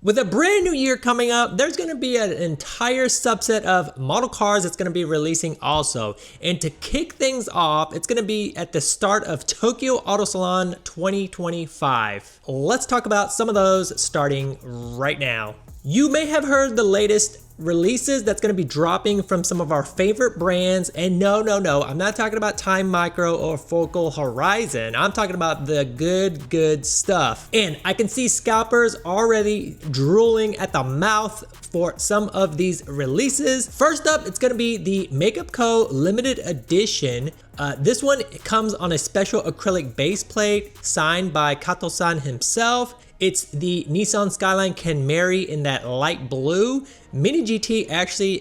With a brand new year coming up, there's going to be an entire subset of model cars that's going to be releasing also. And to kick things off, it's going to be at the start of Tokyo Auto Salon 2025. Let's talk about some of those starting right now. You may have heard the latest releases that's going to be dropping from some of our favorite brands, and no, I'm not talking about Time Micro or Focal Horizon. I'm talking about the good stuff. And I can see scalpers already drooling at the mouth for some of these releases. First up, it's going to be the Makeup Co. limited edition. This one comes on a special acrylic base plate signed by Kato-san himself. It's the Nissan Skyline Camry in that light blue. Mini GT actually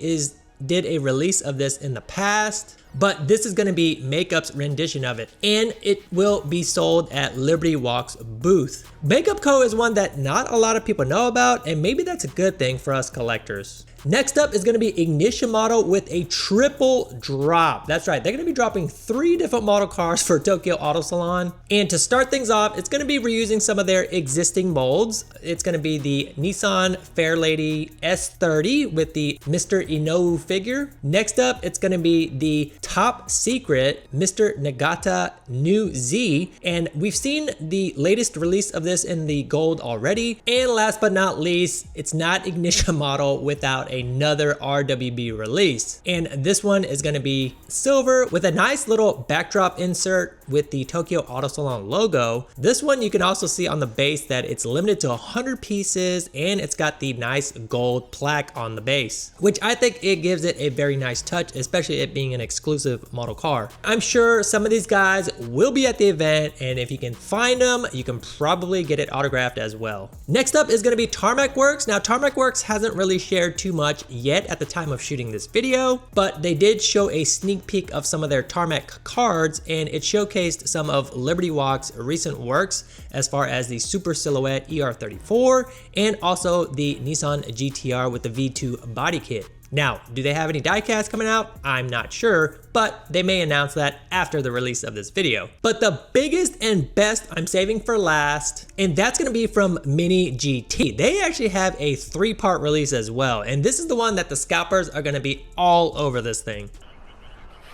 did a release of this in the past, but this is going to be Makeup's rendition of it, and it will be sold at Liberty Walk's booth. Makeup Co. is one that not a lot of people know about, and maybe that's a good thing for us collectors. Next up is going to be Ignition Model with a triple drop. That's right, they're going to be dropping 3 different model cars for Tokyo Auto Salon. And to start things off, it's going to be reusing some of their existing molds. It's going to be the Nissan Fairlady S30 with the Mr. Inoue figure. Next up, it's going to be the Top Secret Mr. Nagata New Z. And we've seen the latest release of this in the gold already. And last but not least, it's not Ignition Model without another RWB release, and this one is going to be silver with a nice little backdrop insert with the Tokyo Auto Salon logo. This one you can also see on the base that it's limited to 100 pieces, and it's got the nice gold plaque on the base, which I think it gives it a very nice touch, especially it being an exclusive model car. I'm sure some of these guys will be at the event, and if you can find them, you can probably get it autographed as well. Next up is going to be Tarmac Works. Now, Tarmac Works hasn't really shared too much yet at the time of shooting this video, but they did show a sneak peek of some of their Tarmac cards, and it showcased some of Liberty Walk's recent works as far as the Super Silhouette ER34 and also the Nissan GTR with the V2 body kit. Now, do they have any diecast coming out? I'm not sure, but they may announce that after the release of this video. But the biggest and best I'm saving for last, and that's gonna be from Mini GT. They actually have a 3-part release as well, and this is the one that the scalpers are gonna be all over this thing.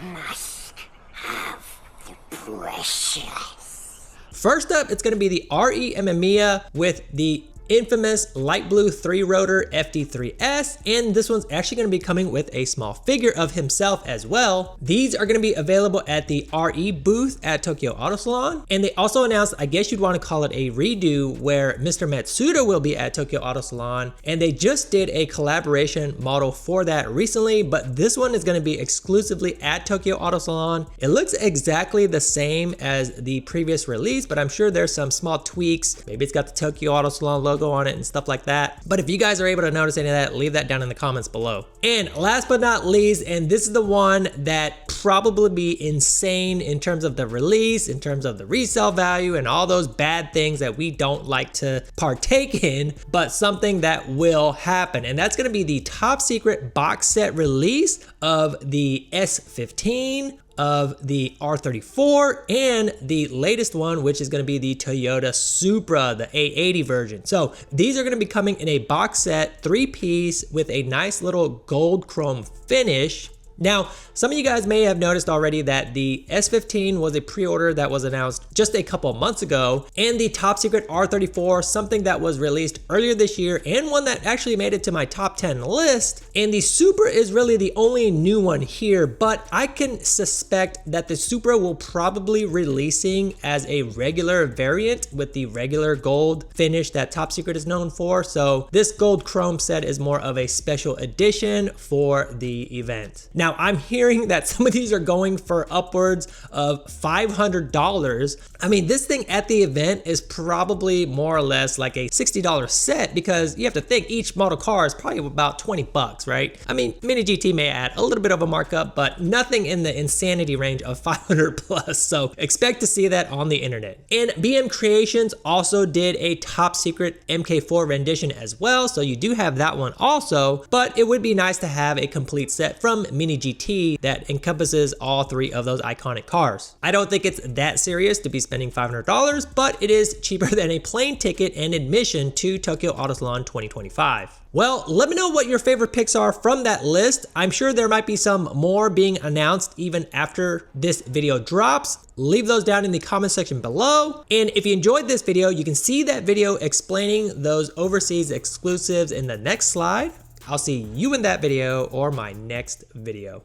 Must have the precious. First up, it's gonna be the RE Mamiya with the infamous light blue 3-rotor FD3S, and this one's actually going to be coming with a small figure of himself as well. These are going to be available at the RE booth at Tokyo Auto Salon, and they also announced, I guess you'd want to call it a redo, where Mr. Matsuda will be at Tokyo Auto Salon, and they just did a collaboration model for that recently, but this one is going to be exclusively at Tokyo Auto Salon. It looks exactly the same as the previous release, but I'm sure there's some small tweaks. Maybe it's got the Tokyo Auto Salon logo on it and stuff like that. But if you guys are able to notice any of that, leave that down in the comments below. And last but not least, and this is the one that probably be insane in terms of the release, in terms of the resale value and all those bad things that we don't like to partake in, but something that will happen. And that's going to be the Top Secret box set release of the S15, of the R34, and the latest one, which is going to be the Toyota Supra, the A80 version. So these are going to be coming in a box set 3-piece with a nice little gold chrome finish. Now, some of you guys may have noticed already that the S15 was a pre-order that was announced just a couple of months ago, and the Top Secret R34, something that was released earlier this year and one that actually made it to my top 10 list. And the Supra is really the only new one here, but I can suspect that the Supra will probably releasing as a regular variant with the regular gold finish that Top Secret is known for. So this gold chrome set is more of a special edition for the event. Now, I'm hearing that some of these are going for upwards of $500. I mean, this thing at the event is probably more or less like a $60 set, because you have to think each model car is probably about 20 bucks, right? I mean, Mini GT may add a little bit of a markup, but nothing in the insanity range of 500 plus. So expect to see that on the internet. And BM Creations also did a Top Secret MK4 rendition as well. So you do have that one also, but it would be nice to have a complete set from Mini 2020 GT that encompasses all 3 of those iconic cars. I don't think it's that serious to be spending $500, but it is cheaper than a plane ticket and admission to Tokyo Auto Salon 2025. Well, let me know what your favorite picks are from that list. I'm sure there might be some more being announced even after this video drops. Leave those down in the comment section below. And if you enjoyed this video, you can see that video explaining those overseas exclusives in the next slide. I'll see you in that video or my next video.